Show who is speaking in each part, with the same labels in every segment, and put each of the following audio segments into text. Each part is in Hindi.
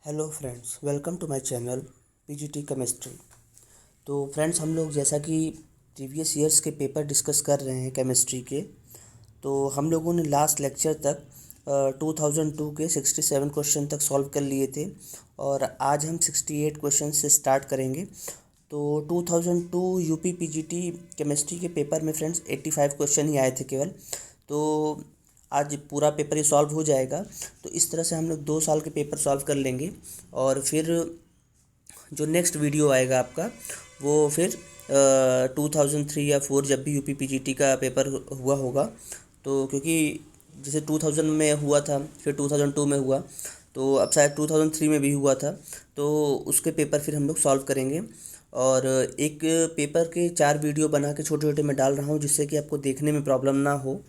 Speaker 1: Hello friends, welcome to my channel PGT chemistry. तो फ्रेंड्स, हम लोग जैसा कि प्रीवियस ईयर्स के पेपर डिस्कस कर रहे हैं केमिस्ट्री के, तो हम लोगों ने लास्ट लेक्चर तक 2002 के 67 क्वेश्चन तक सॉल्व कर लिए थे और आज हम 68 क्वेश्चन से स्टार्ट करेंगे। तो 2002 यूपी पीजीटी केमिस्ट्री के पेपर में फ्रेंड्स 85 क्वेश्चन ही आए थे केवल। तो आज पूरा पेपर ही सॉल्व हो जाएगा। तो इस तरह से हम लोग 2 साल के पेपर सॉल्व कर लेंगे और फिर जो नेक्स्ट वीडियो आएगा आपका वो फिर 2003 या 4 जब भी यूपी पीजीटी का पेपर हुआ होगा। तो क्योंकि जैसे 2000 में हुआ था, फिर 2002 में हुआ, तो अब शायद 2003 में भी हुआ था, तो उसके पेपर फिर हम लोग सॉल्व करेंगे। और एक पेपर के 4 वीडियो बना के छोटे छोटे मैं डाल रहा हूँ, जिससे कि आपको देखने में प्रॉब्लम ना हो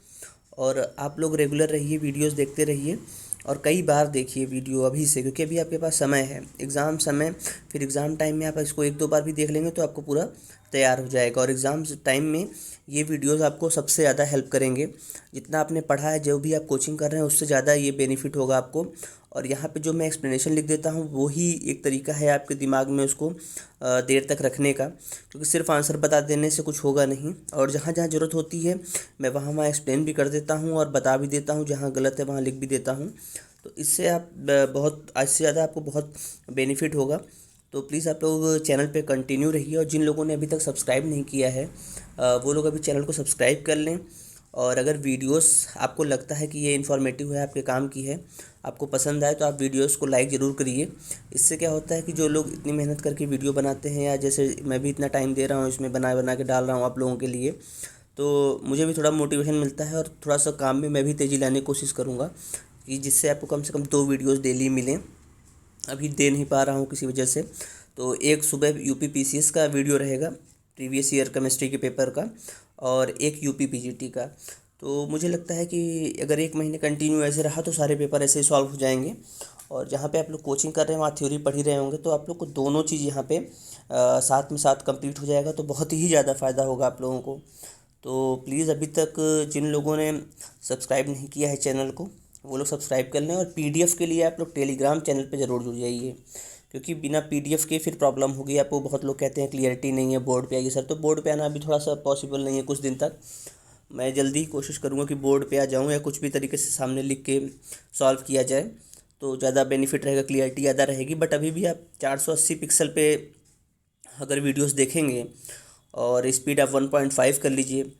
Speaker 1: और आप लोग रेगुलर रहिए, वीडियोस देखते रहिए और कई बार देखिए वीडियो अभी से, क्योंकि अभी आपके पास समय है, एग्ज़ाम समय, फिर एग्ज़ाम टाइम में आप इसको 1-2 बार भी देख लेंगे तो आपको पूरा तैयार हो जाएगा। और एग्ज़ाम टाइम में ये वीडियोस आपको सबसे ज़्यादा हेल्प करेंगे। जितना आपने पढ़ा है, जो भी आप कोचिंग कर रहे हैं, उससे ज़्यादा ये बेनिफिट होगा आपको। और यहाँ पे जो मैं एक्सप्लेनेशन लिख देता हूँ वो ही एक तरीका है आपके दिमाग में उसको देर तक रखने का, क्योंकि सिर्फ आंसर बता देने से कुछ होगा नहीं। और जहाँ जहाँ ज़रूरत होती है मैं वहाँ वहाँ एक्सप्लेन भी कर देता हूँ और बता भी देता हूँ, जहाँ गलत है वहाँ लिख भी देता हूँ। तो इससे आप बहुत आज से ज़्यादा आपको बहुत बेनिफिट होगा। तो प्लीज़ आप लोग चैनल पे कंटिन्यू रहिए और जिन लोगों ने अभी तक सब्सक्राइब नहीं किया है वो लोग अभी चैनल को सब्सक्राइब कर लें। और अगर वीडियोस आपको लगता है कि ये इन्फॉर्मेटिव है, आपके काम की है, आपको पसंद आए, तो आप वीडियोस को लाइक ज़रूर करिए। इससे क्या होता है कि जो लोग इतनी मेहनत करके वीडियो बनाते हैं, या जैसे मैं भी इतना टाइम दे रहा हूँ इसमें बना बना के डाल रहा हूँ आप लोगों के लिए, तो मुझे भी थोड़ा मोटिवेशन मिलता है और थोड़ा सा काम में मैं भी तेज़ी लाने की कोशिश करूँगा कि जिससे आपको कम से कम 2 वीडियोस डेली मिलें। अभी दे नहीं पा रहा हूँ किसी वजह से। तो एक सुबह यूपी पीसीएस का वीडियो रहेगा, प्रीवियस ईयर केमिस्ट्री के पेपर का, और एक यूपी पीजीटी का। तो मुझे लगता है कि अगर 1 महीने कंटिन्यू ऐसे रहा तो सारे पेपर ऐसे ही सॉल्व हो जाएंगे। और जहाँ पे आप लोग कोचिंग कर रहे हैं वहाँ थ्योरी पढ़ ही रहे होंगे, तो आप लोग को दोनों चीज़ यहाँ पे साथ में साथ कंप्लीट हो जाएगा, तो बहुत ही ज़्यादा फ़ायदा होगा आप लोगों को। तो प्लीज़ अभी तक जिन लोगों ने सब्सक्राइब नहीं किया है चैनल को, वो लोग सब्सक्राइब कर लें। और पीडीएफ के लिए आप लोग टेलीग्राम चैनल पे ज़रूर जुड़ जाइए, क्योंकि बिना पीडीएफ के फिर प्रॉब्लम होगी आपको। बहुत लोग कहते हैं क्लियरिटी नहीं है, बोर्ड पे आइए सर, तो बोर्ड पे आना अभी थोड़ा सा पॉसिबल नहीं है कुछ दिन तक। मैं जल्दी ही कोशिश करूँगा कि बोर्ड पे आ जाऊँ या कुछ भी तरीके से सामने लिख के सॉल्व किया जाए, तो ज़्यादा बेनिफिट रहेगा, क्लियरिटी ज़्यादा रहेगी। बट अभी भी आप 480 पिक्सल पे अगर वीडियोस देखेंगे और स्पीड आप 1.5 कर लीजिए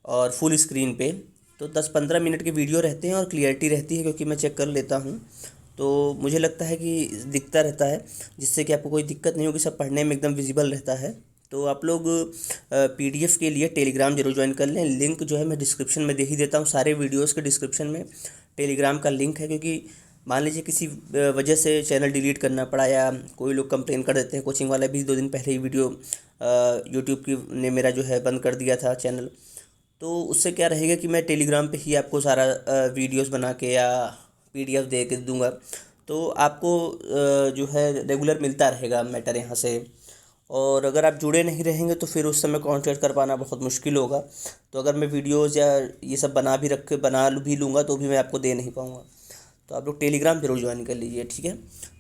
Speaker 1: और फुल स्क्रीन पे, तो 10-15 मिनट के वीडियो रहते हैं और क्लियरिटी रहती है, क्योंकि मैं चेक कर लेता हूँ। तो मुझे लगता है कि दिखता रहता है, जिससे कि आपको कोई दिक्कत नहीं होगी, सब पढ़ने में एकदम विजिबल रहता है। तो आप लोग पीडीएफ के लिए टेलीग्राम जरूर ज्वाइन कर लें। लिंक जो है मैं डिस्क्रिप्शन में दे ही देता हूँ, सारे वीडियोस के डिस्क्रिप्शन में टेलीग्राम का लिंक है। क्योंकि मान लीजिए किसी वजह से चैनल डिलीट करना पड़ा, या कोई लोग कंप्लेन कर देते हैं, कोचिंग वाले भी 2 दिन पहले ही वीडियो यूट्यूब की ने मेरा जो है बंद कर दिया था चैनल, तो उससे क्या रहेगा कि मैं टेलीग्राम पे ही आपको सारा वीडियोस बना के या पीडीएफ दे के दूंगा, तो आपको जो है रेगुलर मिलता रहेगा मैटर यहाँ से। और अगर आप जुड़े नहीं रहेंगे तो फिर उस समय कांटेक्ट कर पाना बहुत मुश्किल होगा। तो अगर मैं वीडियोज़ या ये सब बना भी लूँगा तो भी मैं आपको दे नहीं पाऊँगा। तो आप लोग टेलीग्राम जरूर ज्वाइन कर लीजिए, ठीक है।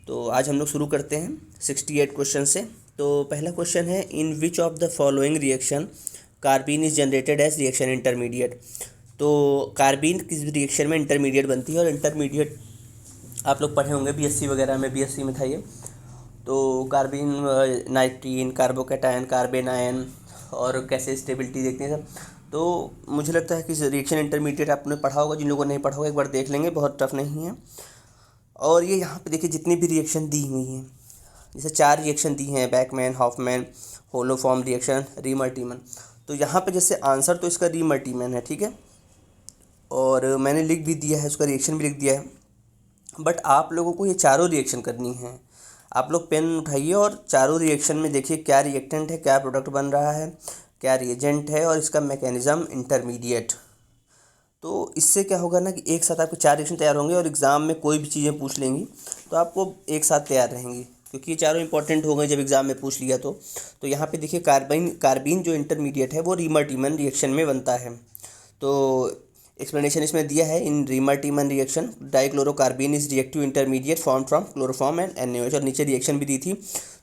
Speaker 1: तो आज हम लोग शुरू करते हैं 68 क्वेश्चन से। तो पहला क्वेश्चन है, in which of the following reaction carbene is generated as reaction intermediate. तो कार्बीन किस रिएक्शन में इंटरमीडिएट बनती है, और इंटरमीडिएट आप लोग पढ़े होंगे बीएससी वगैरह में, बीएससी में था ये। तो कार्बीन, नाइट्रीन, कार्बोकैटायन, कार्बेन आयन, और कैसे स्टेबिलिटी देखते हैं सब। तो मुझे लगता है कि रिएक्शन इंटरमीडिएट आपने पढ़ा होगा, जिन लोगों ने नहीं पढ़ा होगा एक बार देख लेंगे, बहुत टफ नहीं है। और ये यहाँ पे देखिए जितनी भी रिएक्शन दी हुई हैं, जैसे 4 रिएक्शन दी हैं, बैकमैन, हॉफमैन, होलोफॉर्म रिएक्शन, रीमर्टीमन। तो यहाँ पे जैसे आंसर तो इसका रीमर्टीमन है, ठीक है, और मैंने लिख भी दिया है, उसका रिएक्शन भी लिख दिया है। बट आप लोगों को ये चारों रिएक्शन करनी है। आप लोग पेन उठाइए और चारों रिएक्शन में देखिए क्या रिएक्टेंट है, क्या प्रोडक्ट बन रहा है, क्या रिएजेंट है, और इसका मैकेनिज़्म इंटरमीडिएट। तो इससे क्या होगा ना कि एक साथ आपके 4 रिएक्शन तैयार होंगे और एग्ज़ाम में कोई भी चीज़ें पूछ लेंगी तो आपको एक साथ तैयार रहेंगी, क्योंकि ये चारों इंपॉर्टेंट हो गए जब एग्ज़ाम में पूछ लिया तो यहाँ पे देखिए कार्बीन जो इंटरमीडिएट है वो रीमर्टीमन रिएक्शन में बनता है। तो एक्सप्लेनेशन इसमें दिया है, in Reimer Tiemann reaction dichlorocarbene is reactive intermediate form from chloroform and NaOH, और नीचे रिएक्शन भी दी थी,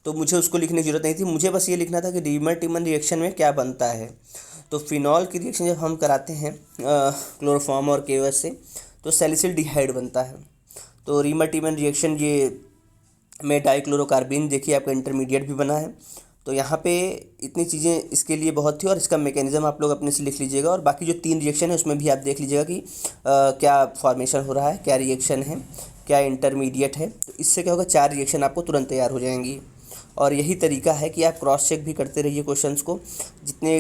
Speaker 1: तो मुझे उसको लिखने की जरूरत नहीं थी, मुझे बस ये लिखना था कि रीमर टीमन रिएक्शन में क्या बनता है। तो फिनॉल की रिएक्शन जब हम कराते हैं क्लोरोफॉर्म और KOH से, तो सैलिसिल्डिहाइड बनता है। तो रीमर टीमन रिएक्शन ये में डाइक्लोरोकार्बीन देखिए आपका इंटरमीडिएट भी बना है। तो यहाँ पे इतनी चीज़ें इसके लिए बहुत थी, और इसका मैकेनिज्म आप लोग अपने से लिख लीजिएगा, और बाकी जो 3 रिएक्शन है उसमें भी आप देख लीजिएगा कि क्या फॉर्मेशन हो रहा है, क्या रिएक्शन है, क्या इंटरमीडिएट है। तो इससे क्या होगा, 4 रिएक्शन आपको तुरंत तैयार हो जाएंगी। और यही तरीका है कि आप क्रॉस चेक भी करते रहिए क्वेश्चंस को, जितने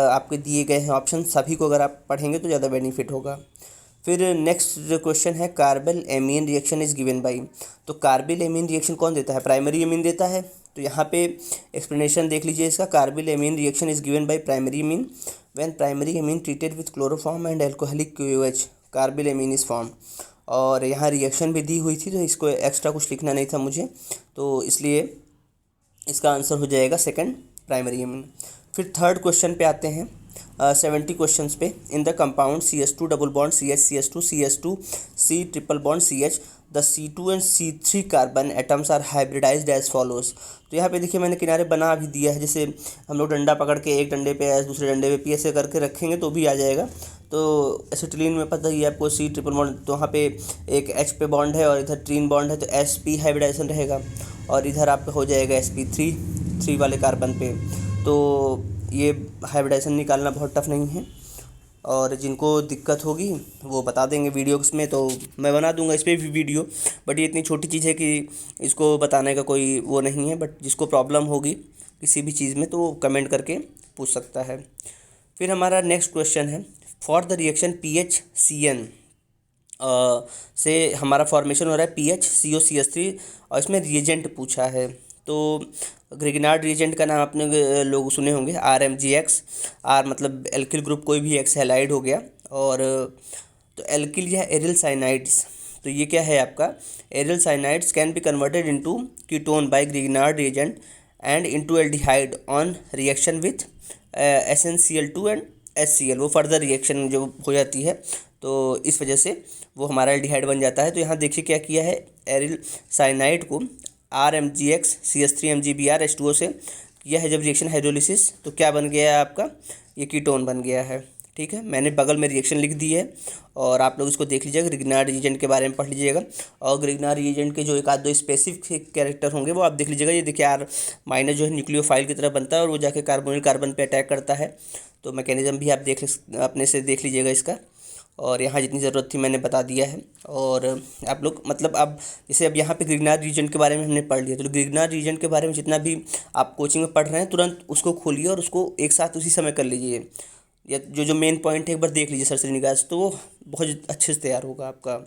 Speaker 1: आपके दिए गए हैं ऑप्शन सभी को अगर आप पढ़ेंगे तो ज़्यादा बेनिफिट होगा। फिर नेक्स्ट क्वेश्चन है carpal amine reaction is given by. तो कार्बिल एमीन रिएक्शन कौन देता है, प्राइमरी एमीन देता है। तो यहाँ पे एक्सप्लेनेशन देख लीजिए इसका, carbyl amine reaction is given by primary amine when primary amine treated with chloroform and alcoholic KOH carbyl amine is form. और यहाँ रिएक्शन भी दी हुई थी, तो इसको एक्स्ट्रा कुछ लिखना नहीं था मुझे, तो इसलिए इसका आंसर हो जाएगा सेकंड, प्राइमरी एमीन। फिर थर्ड क्वेश्चन पे आते हैं 70 क्वेश्चंस पे। In the compound CH2 double bond CH CH2 CH2 C triple bond CH the C2 and C3 carbon atoms are hybridised as follows. तो यहाँ पे देखिए मैंने किनारे बना भी दिया है, जैसे हम लोग डंडा पकड़ के एक डंडे पे एस दूसरे डंडे पे P ऐसे करके रखेंगे तो भी आ जाएगा। तो एसिटिलीन में पता ही है आपको C ट्रिपल बॉन्ड, तो वहाँ पे एक H पे बॉन्ड है और इधर ट्रीन बॉन्ड है, तो SP हाइब्रिडाइजेशन रहेगा, और इधर आपका हो जाएगा SP3 3 वाले कार्बन पे। तो ये हाइब्रिडाइजेशन निकालना बहुत टफ नहीं है, और जिनको दिक्कत होगी वो बता देंगे वीडियोस में, तो मैं बना दूंगा इस पर भी वीडियो। बट ये इतनी छोटी चीज़ है कि इसको बताने का कोई वो नहीं है, बट जिसको प्रॉब्लम होगी किसी भी चीज़ में तो वो कमेंट करके पूछ सकता है। फिर हमारा नेक्स्ट क्वेश्चन है, फॉर द रिएक्शन PHCN से हमारा फॉर्मेशन हो रहा है PHCOCH3, और इसमें रिएजेंट पूछा है। तो ग्रिग्नार्ड रिएजेंट का नाम आपने लोग सुने होंगे, RMGX, R मतलब एल्किल ग्रुप, कोई भी X हैलाइड हो गया, और तो एल्किल या एरिल साइनाइड्स। तो ये क्या है आपका, aryl cyanides can be converted into ketone by Grignard reagent and into aldehyde on reaction with SnCl2 and HCl। वो फर्दर रिएक्शन जो हो जाती है, तो इस वजह से वो हमारा एल्डिहाइड बन जाता है। तो यहाँ देखिए क्या किया है, एरिल साइनाइड को RMGX CH3 MgBr H2O से किया है जब रिएक्शन हाइड्रोलिसिस, तो क्या बन गया है आपका, ये कीटोन बन गया है। ठीक है, मैंने बगल में रिएक्शन लिख दी है, और आप लोग इसको देख लीजिएगा, ग्रिग्नार्ड रिएजेंट के बारे में पढ़ लीजिएगा, और ग्रिग्नार्ड रिएजेंट के जो एक आध दो स्पेसिफिक कैरेक्टर होंगे वो आप देख लीजिएगा। ये देखिए R- जो है न्यूक्लियोफाइल की तरह बनता है, और वो जाके कार्बोनिल कार्बन पे अटैक करता है। तो मैकेनिज्म भी आप अपने से देख लीजिएगा इसका, और यहाँ जितनी ज़रूरत थी मैंने बता दिया है। और आप लोग मतलब अब जैसे अब यहाँ पे ग्रिग्नार्ड रीजन के बारे में हमने पढ़ लिया, तो ग्रिग्नार्ड रीजन के बारे में जितना भी आप कोचिंग में पढ़ रहे हैं तुरंत उसको खोलिए और उसको एक साथ उसी समय कर लीजिए, या जो मेन पॉइंट है एक बार देख लीजिए सरसरी निगाह से, तो वो बहुत अच्छे से तैयार होगा आपका।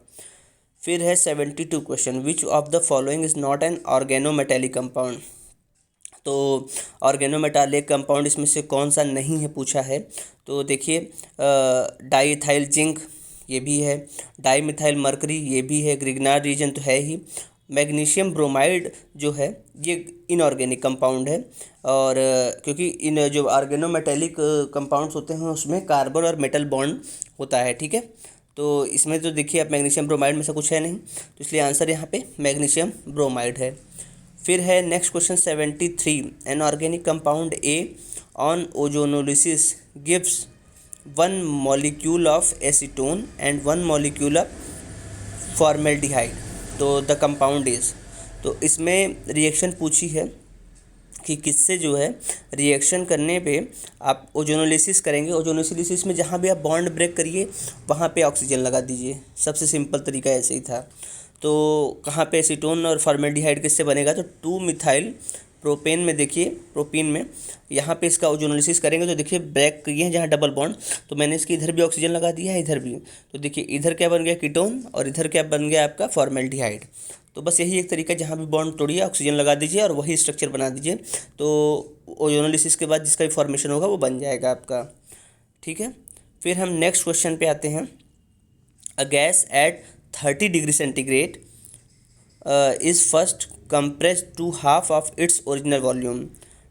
Speaker 1: फिर है 72 question, which of the following is not an organometallic compound. तो ऑर्गेनोमेटालिक कंपाउंड इसमें से कौन सा नहीं है पूछा है। तो देखिए डाईइथाइल जिंक ये भी है, डाईमिथाइल मरकरी ये भी है, ग्रिग्नार्ड रीजन तो है ही, मैग्नीशियम ब्रोमाइड जो है ये इनऑर्गेनिक कंपाउंड है, और क्योंकि इन जो ऑर्गेनोमेटेलिक कंपाउंड्स होते हैं उसमें कार्बन और मेटल बॉन्ड होता है। ठीक है, तो इसमें तो देखिए अब मैग्नीशियम ब्रोमाइड में से कुछ है नहीं, तो इसलिए आंसर यहाँ पे मैग्नीशियम ब्रोमाइड है। फिर है next question 73, an organic compound A on ozonolysis gives 1 molecule of acetone and 1 molecule of formaldehyde, तो द कंपाउंड इज। तो इसमें रिएक्शन पूछी है कि किससे जो है रिएक्शन करने पे आप ओजोनोलिसिस करेंगे, ओजोनोलिसिस में जहाँ भी आप बॉन्ड ब्रेक करिए वहाँ पे ऑक्सीजन लगा दीजिए, सबसे सिंपल तरीका ऐसे ही था। तो कहाँ पे एसीटोन और फॉर्मेल्डिहाइड किससे बनेगा, तो 2 मिथाइल प्रोपेन में देखिए, प्रोपीन में यहाँ पे इसका ओजोनोलिसिस करेंगे, तो देखिए ब्रेक किए हैं जहाँ डबल बॉन्ड, तो मैंने इसकी इधर भी ऑक्सीजन लगा दिया है इधर भी, तो देखिए इधर क्या बन गया कीटोन और इधर क्या बन गया आपका फॉर्मेल्डिहाइड। तो बस यही एक तरीका, जहाँ भी बॉन्ड तोड़िए ऑक्सीजन लगा दीजिए और वही स्ट्रक्चर बना दीजिए, तो ओजोनोलिसिस के बाद जिसका भी फॉर्मेशन होगा वो बन जाएगा आपका। ठीक है, फिर हम नेक्स्ट क्वेश्चन पे आते हैं, a gas at 30 degree centigrade is first compressed to half of its original volume.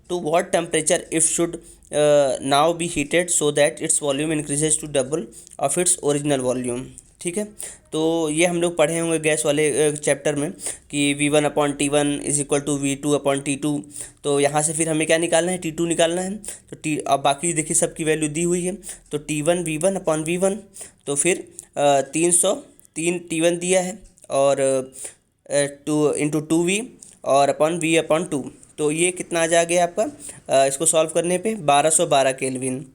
Speaker 1: To what temperature it should now be heated so that its volume increases to double of its original volume. ठीक है, तो ये हम लोग पढ़े होंगे गैस वाले चैप्टर में कि V1/T1 is equal to V2/T2। तो यहाँ से फिर हमें क्या निकालना है, T2 निकालना है। तो अब बाकी देखिए सबकी वैल्यू दी हुई है। तो T1 V1/V1, तो फिर 303 T1 दिया है और 2 × 2V और अपॉन V/2। तो ये कितना आ जाएगा आपका, इसको सॉल्व करने पे 1212 केल्विन।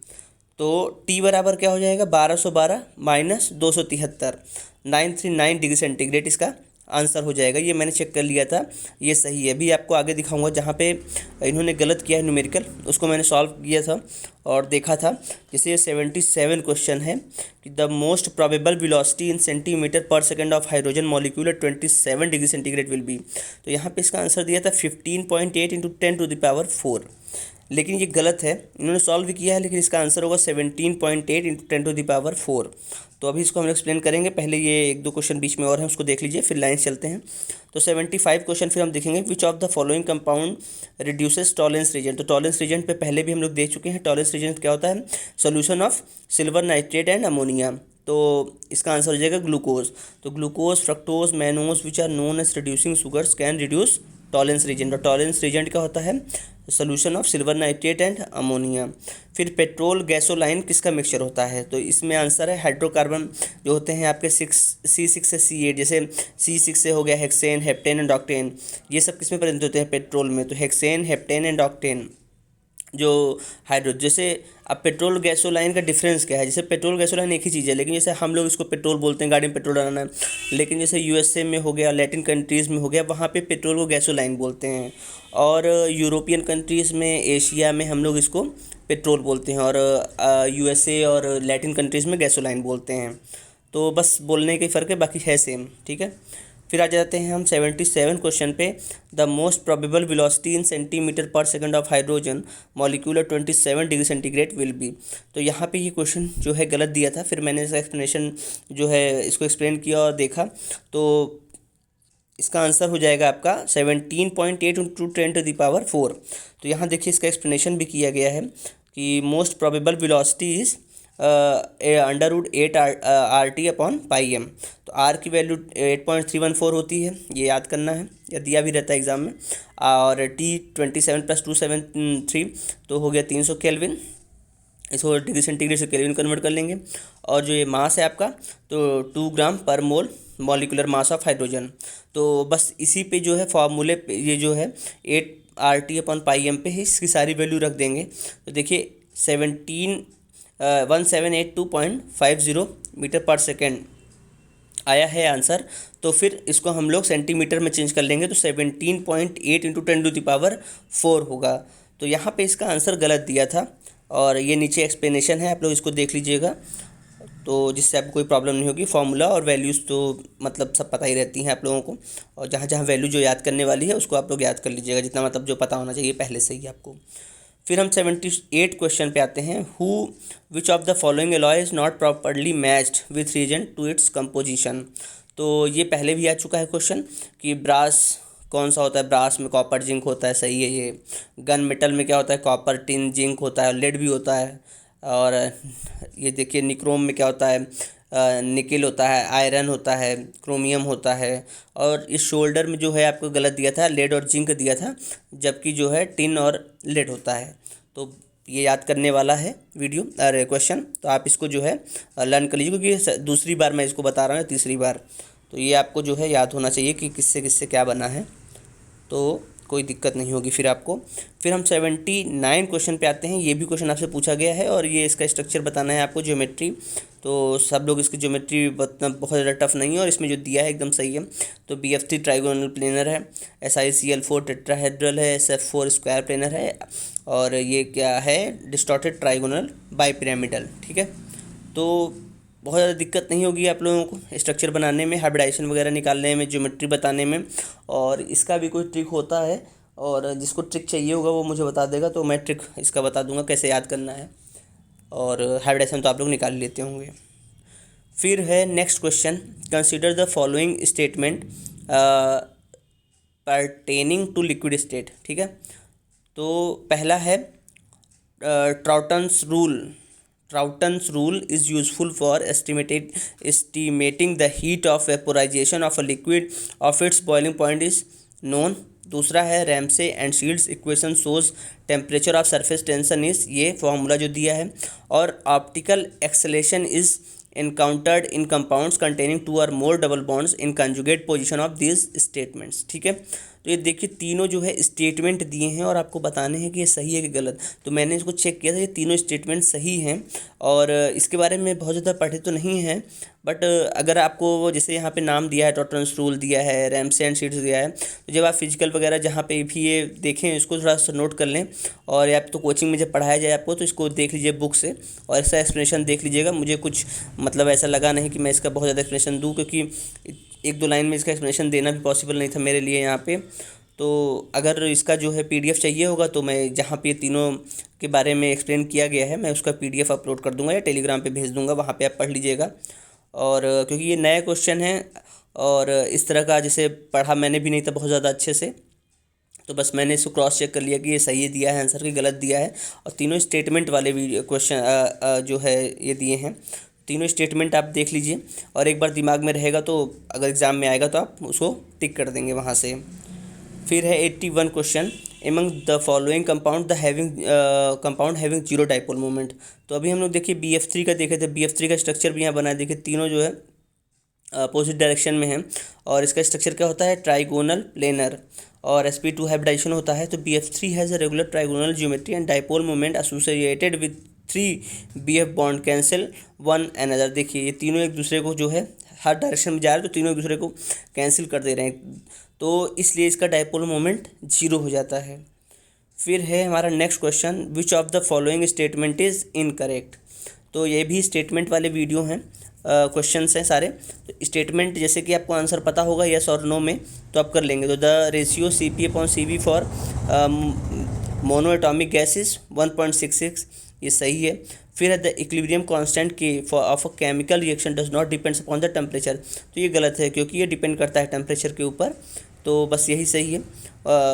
Speaker 1: तो T बराबर क्या हो जाएगा, 1212 माइनस 273, 939 डिग्री सेंटीग्रेड इसका आंसर हो जाएगा। ये मैंने चेक कर लिया था, ये सही है। अभी आपको आगे दिखाऊंगा जहाँ पे इन्होंने गलत किया है न्यूमेरिकल, उसको मैंने सॉल्व किया था और देखा था। जैसे ये 77 क्वेश्चन है कि the most probable velocity in centimetre per second of hydrogen molecule at 27 degree centigrade will be. तो यहाँ पे इसका आंसर दिया था 15.8 × 10⁴। लेकिन ये गलत है, इन्होंने सॉल्व भी किया है लेकिन इसका आंसर होगा 17.8 × 10⁴। तो अभी इसको हम एक्सप्लेन करेंगे। पहले ये 1-2 क्वेश्चन बीच में और हैं, उसको देख लीजिए, फिर लाइन चलते हैं। तो 75 क्वेश्चन फिर हम देखेंगे। Which of the following compound reduces Tollens reagent. तो टॉलेंस रीजेंट पे पहले भी हम लोग देख चुके हैं। टॉलेंस रीजेंट क्या होता है, solution of silver nitrate and ammonia. तो इसका आंसर हो जाएगा ग्लूकोज। तो glucose, fructose, mannose which are known as reducing sugars can reduce Tollens reagent. और टॉलेंस रीजेंट क्या होता है, solution of silver nitrate and ammonia. फिर पेट्रोल गैसोलाइन किसका मिक्सचर होता है, तो इसमें आंसर है हाइड्रोकार्बन जो होते हैं आपके C6 से C8। जैसे C6 से हो गया हेक्सेन, हेप्टेन एंड ऑक्टेन। ये सब किस में प्रेजेंट होते हैं, पेट्रोल में। तो हेक्सेन, हेप्टेन एंड ऑक्टेन जो जैसे अब पेट्रोल गैसोलाइन का डिफरेंस क्या है। जैसे पेट्रोल गैसोलाइन एक ही चीज़ है, लेकिन जैसे हम लोग इसको पेट्रोल बोलते हैं, गाड़ी में पेट्रोल डालना है। लेकिन जैसे USA में हो गया, लैटिन कंट्रीज़ में हो गया, वहाँ पे पेट्रोल को गैसोलाइन बोलते हैं। और यूरोपियन कंट्रीज़ में, एशिया में हम लोग इसको पेट्रोल बोलते हैं, और USA और लैटिन कंट्रीज़ में गैसोलाइन बोलते हैं। तो बस बोलने के फ़र्क है, बाकी है सेम। ठीक है, फिर आ जाते हैं हम 77 क्वेश्चन पे। The most probable velocity in centimetre per second of hydrogen molecule 27 degree centigrade will be. तो यहाँ पे ये क्वेश्चन जो है गलत दिया था, फिर मैंने इसका एक्सप्लेनेशन जो है इसको एक्सप्लेन किया और देखा। तो इसका आंसर हो जाएगा आपका 17.8 × 10⁴। तो यहाँ देखिए इसका एक्सप्लेनेशन भी किया गया है कि most probable velocity is √8 RT/πm। तो R की वैल्यू 8.314 होती है, ये याद करना है, या दिया भी रहता है एग्जाम में। और T 27 + 273 तो हो गया 300 केल्विन। इसको डिग्री सेंटीग्रेड से केल्विन कन्वर्ट कर लेंगे। और जो ये मास है आपका, तो 2 ग्राम पर मोल मॉलिकुलर मास ऑफ हाइड्रोजन। तो बस इसी पे जो है फॉर्मूले पे ये जो है 8 RT/πm पे ही इसकी सारी वैल्यू रख देंगे। तो देखिए 1782.50 मीटर पर सेकेंड आया है आंसर। तो फिर इसको हम लोग सेंटीमीटर में चेंज कर लेंगे, तो 17.8 × 10⁴ होगा। तो यहाँ पे इसका आंसर गलत दिया था, और ये नीचे एक्सप्लेनेशन है, आप लोग इसको देख लीजिएगा, तो जिससे आपको कोई प्रॉब्लम नहीं होगी। फार्मूला और वैल्यूज़ तो मतलब सब पता ही रहती हैं आप लोगों को, और जहाँ जहाँ वैल्यू जो याद करने वाली है उसको आप लोग याद कर लीजिएगा, जितना मतलब जो पता होना चाहिए पहले से ही आपको। फिर हम 78 क्वेश्चन पे आते हैं। Which of the following alloy is not properly matched with reagent to its composition. तो ये पहले भी आ चुका है क्वेश्चन कि ब्रास कौन सा होता है, ब्रास में कॉपर जिंक होता है, सही है ये। गन मेटल में क्या होता है, कॉपर टिन जिंक होता है, लेड भी होता है। और ये देखिए निक्रोम में क्या होता है, निकेल होता है, आयरन होता है, क्रोमियम होता है। और इस शोल्डर में जो है आपको गलत दिया था, लेड और जिंक दिया था, जबकि जो है टिन और लेड होता है। तो ये याद करने वाला है वीडियो अरे क्वेश्चन, तो आप इसको जो है लर्न कर लीजिए, क्योंकि दूसरी बार मैं इसको बता रहा हूँ, तीसरी बार। तो ये आपको जो है याद होना चाहिए कि किससे किससे क्या बना है, तो कोई दिक्कत नहीं होगी फिर आपको। फिर हम 79 क्वेश्चन पे आते हैं। ये भी क्वेश्चन आपसे पूछा गया है, और ये इसका स्ट्रक्चर बताना है आपको, ज्योमेट्री। तो सब लोग इसकी ज्योमेट्री बहुत ज़्यादा टफ नहीं है, और इसमें जो दिया है एकदम सही है। तो BF3 ट्राइगोनल प्लेनर है, SiCl4 टेट्राहेड्रल है, SF4 स्क्वायर प्लेनर है, और ये क्या है, डिस्टॉर्टेड ट्राइगोनल बाइपिरामिडल। ठीक है, तो बहुत ज़्यादा दिक्कत नहीं होगी आप लोगों को स्ट्रक्चर बनाने में, हाइब्रिडाइजेशन वगैरह निकालने में, ज्योमेट्री बताने में। और इसका भी कोई ट्रिक होता है, और जिसको ट्रिक चाहिए होगा वो मुझे बता देगा, तो मैं ट्रिक इसका बता दूंगा कैसे याद करना है। और हाइब्रिडाइजेशन तो आप लोग निकाल लेते होंगे। फिर है next question, consider the following statement pertaining to liquid state. ठीक है, तो पहला है Troughton's rule. Troughton's rule is useful for estimating the heat of vaporization of a liquid of its boiling point is known. दूसरा है Ramsay and shields equation shows temperature of surface tension is, ये फॉर्मूला जो दिया है. और optical acceleration is encountered in compounds containing two or more double bonds in conjugate position of these statements. ठीक है, तो ये देखिए तीनों जो है स्टेटमेंट दिए हैं और आपको बताने हैं कि ये सही है कि गलत. तो मैंने इसको चेक किया था, ये तीनों स्टेटमेंट सही हैं. और इसके बारे में बहुत ज़्यादा पढ़े तो नहीं हैं, बट अगर आपको वो जैसे यहाँ पे नाम दिया है, टॉटन्स रूल दिया है, रैमसे एंड शील्ड्स दिया है, तो जब आप फिजिकल वगैरह जहाँ पे भी ये देखें इसको थोड़ा सा नोट कर लें. और या तो कोचिंग में जब पढ़ाया जाए आपको तो इसको देख लीजिए बुक से और इसका एक्सप्लेनेशन देख लीजिएगा. मुझे कुछ मतलब ऐसा लगा नहीं कि मैं इसका बहुत ज़्यादा एक्सप्लेनेशन दूँ, क्योंकि एक दो लाइन में इसका एक्सप्लेनेशन देना भी पॉसिबल नहीं था मेरे लिए यहाँ पे. तो अगर इसका जो है पीडीएफ चाहिए होगा तो मैं जहाँ पे तीनों के बारे में एक्सप्लेन किया गया है मैं उसका पीडीएफ अपलोड कर दूंगा या टेलीग्राम पे भेज दूंगा, वहाँ पे आप पढ़ लीजिएगा. और क्योंकि ये नए क्वेश्चन हैं और इस तरह का जैसे पढ़ा मैंने भी नहीं था बहुत ज़्यादा अच्छे से, तो बस मैंने इसको क्रॉस चेक कर लिया कि ये सही दिया है आंसर कि गलत दिया है. और तीनों स्टेटमेंट वाले भी क्वेश्चन जो है ये दिए हैं, तीनों स्टेटमेंट आप देख लीजिए और एक बार दिमाग में रहेगा तो अगर एग्ज़ाम में आएगा तो आप उसको टिक कर देंगे वहाँ से. फिर है 81 question, among the following compound compound having zero dipole moment. तो अभी हम लोग देखिए BF3 का देखे थे, BF3 का स्ट्रक्चर भी यहाँ बनाया. देखिए तीनों जो है अपोजिट डायरेक्शन में है और इसका स्ट्रक्चर क्या होता है, ट्राइगोनल प्लेनर. और sp2 हाइब्रिडाइजेशन होता है. तो BF3 has a regular trigonal geometry and dipole moment associated with 3 BF bond cancel one another. देखिए ये तीनों एक दूसरे को जो है हर डायरेक्शन में जा रहे हैं तो तीनों एक दूसरे को कैंसिल कर दे रहे हैं, तो इसलिए इसका डाइपोल मोमेंट जीरो हो जाता है. फिर है हमारा next question, which of the following statement is incorrect. तो ये भी स्टेटमेंट वाले वीडियो हैं, क्वेश्चंस हैं सारे. तो स्टेटमेंट जैसे कि आपको आंसर पता होगा यस और नो में तो आप कर लेंगे. तो the ratio CP/CV for mono atomic gas is 1.66, ये सही है. फिर है द इक्विलिब्रियम कांस्टेंट के of a chemical reaction does not depends upon the temperature. तो ये गलत है क्योंकि ये डिपेंड करता है टेम्परेचर के ऊपर, तो बस यही सही है.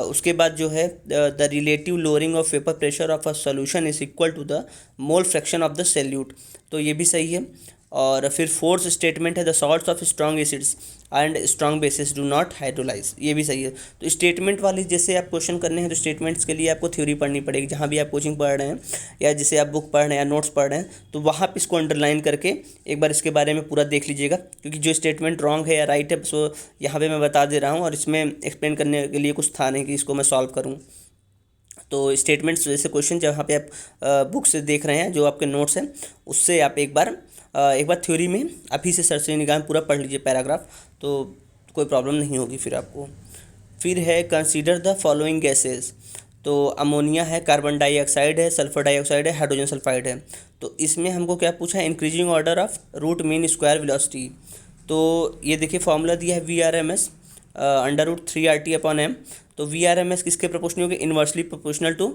Speaker 1: उसके बाद जो है the relative lowering of vapour pressure of a solution is equal to the mole fraction of the solute. तो ये भी सही है. और फिर फोर्थ स्टेटमेंट है the salts of strong acids and strong bases do not hydrolyse, ये भी सही है. तो स्टेटमेंट वाली जैसे आप क्वेश्चन करने हैं तो स्टेटमेंट्स के लिए आपको थ्योरी पढ़नी पड़ेगी. जहाँ भी आप कोचिंग पढ़ रहे हैं या जैसे आप बुक पढ़ रहे हैं या नोट्स पढ़ रहे हैं तो वहाँ पे इसको अंडरलाइन करके एक बार इसके बारे में पूरा देख लीजिएगा, क्योंकि जो स्टेटमेंट रॉन्ग है या राइट है सो यहाँ पर मैं बता दे रहा हूँ और इसमें एक्सप्लेन करने के लिए कुछ था नहीं कि इसको मैं सॉल्व करूँ. तो स्टेटमेंट्स जैसे क्वेश्चन जहाँ पे आप बुक से देख रहे हैं जो आपके नोट्स हैं उससे आप एक बार थ्योरी में अभी से सरसरी निगाह में पूरा पढ़ लीजिए पैराग्राफ, तो कोई प्रॉब्लम नहीं होगी फिर आपको. फिर है कंसीडर द फॉलोइंग गैसेस. तो अमोनिया है, कार्बन डाइऑक्साइड है, सल्फर डाइऑक्साइड है, हाइड्रोजन सल्फाइड है. तो इसमें हमको क्या पूछा है, increasing order of root mean square velocity. तो ये देखिए फॉर्मूला दिया है VRMS √3RT/m. तो VRMS किसके प्रोपोर्शनल हो गया, inversely proportional to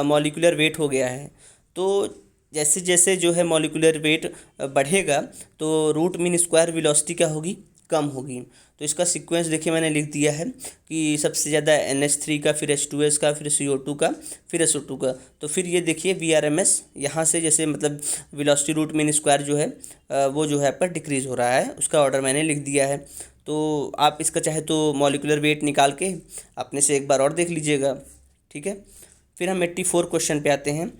Speaker 1: molecular weight हो गया है. तो जैसे जैसे जो है मॉलिक्यूलर वेट बढ़ेगा तो रूट मीन स्क्वायर वेलोसिटी क्या होगी, कम होगी. तो इसका सीक्वेंस देखिए मैंने लिख दिया है कि सबसे ज़्यादा NH3 का, फिर H2S का, फिर CO2 का, फिर SO2 का. तो फिर ये देखिए VRMS यहाँ से जैसे मतलब वेलोसिटी रूट मीन स्क्वायर जो है वो जो है आपका डिक्रीज़ हो रहा है, उसका ऑर्डर मैंने लिख दिया है. तो आप इसका चाहे तो मॉलिक्यूलर वेट निकाल के अपने से एक बार और देख लीजिएगा. ठीक है. फिर हम 84 क्वेश्चन पे आते हैं.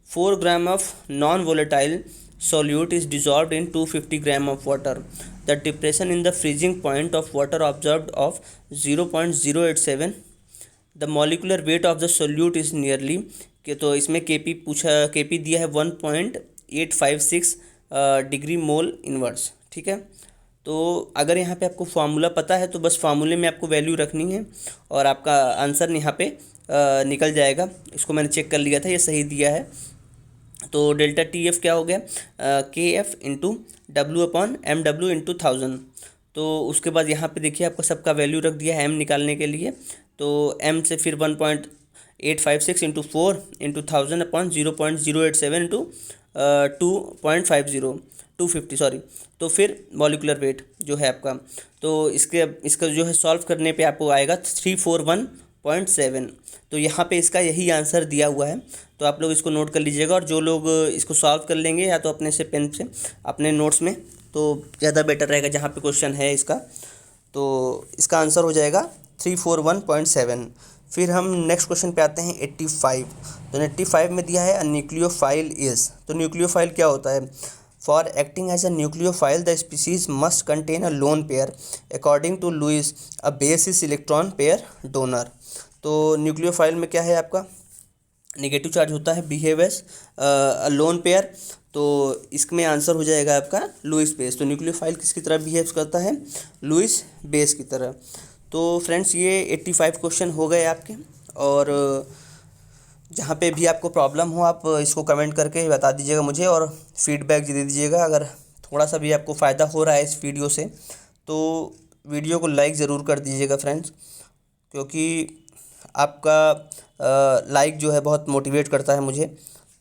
Speaker 1: 4 gram of non volatile solute is dissolved in 250 gram of water. The depression in the freezing point of water observed of 0.087. The molecular weight of the solute is nearly, कि तो इसमें Kp दिया है 1.856 डिग्री मोल इनवर्स. ठीक है. तो अगर यहाँ पे आपको फार्मूला पता है तो बस फार्मूले में आपको वैल्यू रखनी है और आपका आंसर यहाँ पे निकल जाएगा. इसको मैंने चेक कर लिया था, ये सही दिया है. तो डेल्टा TF क्या हो गया, KF इंटू W/MW इंटू 1000. तो उसके बाद यहाँ पे देखिए आपको सबका वैल्यू रख दिया है M निकालने के लिए. तो M से फिर 1.856 इंटू 4 इंटू 1000/0.087 इंटू 250 सॉरी. तो फिर मॉलिक्यूलर वेट जो है आपका, तो इसका जो है सॉल्व करने पे आपको आएगा 341 21.7। तो यहाँ पे इसका यही आंसर दिया हुआ है, तो आप लोग इसको नोट कर लीजिएगा। और जो लोग इसको सॉल्व कर लेंगे या तो अपने से पेन से अपने नोट्स में, तो ज़्यादा बेटर रहेगा जहाँ पे क्वेश्चन है इसका। तो इसका आंसर हो जाएगा 341.7। फिर हम नेक्स्ट क्वेश्चन पे आते हैं 85। तो 85 में दिया है अ न्यूक्लियोफाइल इज़। तो न्यूक्लियोफाइल क्या होता है? For acting as a nucleophile the species must contain a lone pair according to Lewis a base is electron pair donor. तो न्यूक्लियोफाइल में क्या है आपका? नेगेटिव चार्ज होता है, behave as a lone pair. तो इसमें आंसर हो जाएगा आपका लुईस बेस। तो न्यूक्लियोफाइल किसकी तरह बिहेव करता है? लुईस बेस की तरह। तो फ्रेंड्स ये 85 क्वेश्चन हो गए आपके। और जहाँ पे भी आपको प्रॉब्लम हो आप इसको कमेंट करके बता दीजिएगा मुझे, और फीडबैक दे दीजिएगा। अगर थोड़ा सा भी आपको फ़ायदा हो रहा है इस वीडियो से तो वीडियो को लाइक ज़रूर कर दीजिएगा फ्रेंड्स, क्योंकि आपका लाइक जो है बहुत मोटिवेट करता है मुझे।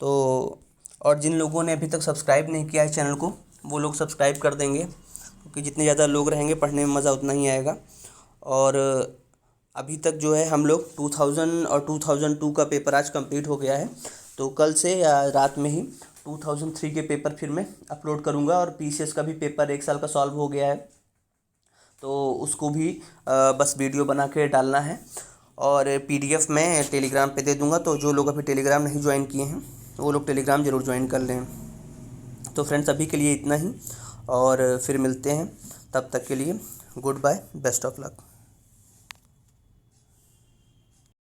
Speaker 1: तो और जिन लोगों ने अभी तक सब्सक्राइब नहीं किया है चैनल को, वो लोग सब्सक्राइब कर देंगे, क्योंकि जितने ज़्यादा लोग रहेंगे पढ़ने में मज़ा उतना ही आएगा। और अभी तक जो है हम लोग 2000 और 2002 का पेपर आज कंप्लीट हो गया है। तो कल से या रात में ही 2003 के पेपर फिर मैं अपलोड करूँगा। और पीसीएस का भी पेपर 1 साल का सॉल्व हो गया है, तो उसको भी बस वीडियो बना के डालना है। और पीडीएफ मैं टेलीग्राम पे दे दूँगा। तो जो लोग अभी टेलीग्राम नहीं ज्वाइन किए हैं वो लोग टेलीग्राम ज़रूर ज्वाइन कर लें। तो फ्रेंड्स अभी के लिए इतना ही, और फिर मिलते हैं। तब तक के लिए good bye, best of luck.